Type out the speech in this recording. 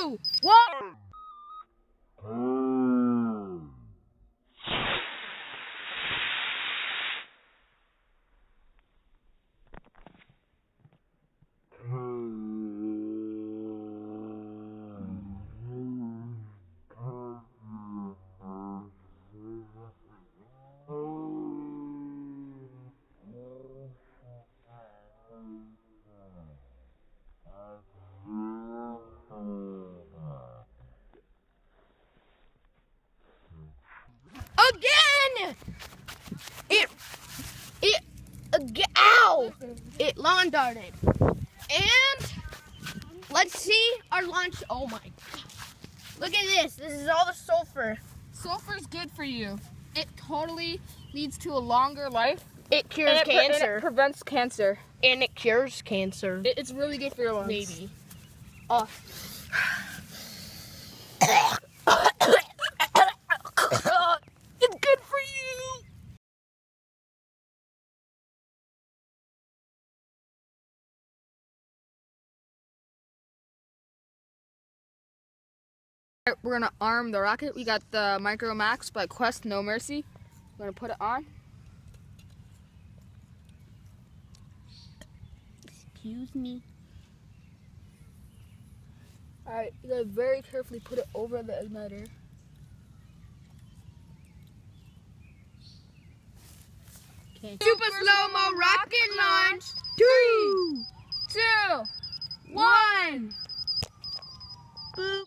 2, 1. Again! Ow! It lawn darted. And let's see our lunch. Oh my God. Look at this. This is all the sulfur. Sulfur's good for you. It totally leads to a longer life. It cures cancer. And it prevents cancer. And it cures cancer. It's really good for your lungs. Maybe. It's good for you. We're gonna arm the rocket. We got the Micro Max by Quest No Mercy. We're gonna put it on. Excuse me. Alright, you gotta very carefully put it over the igniter. Okay. Super slow-mo rocket launch. 3, 2, 1. Boop.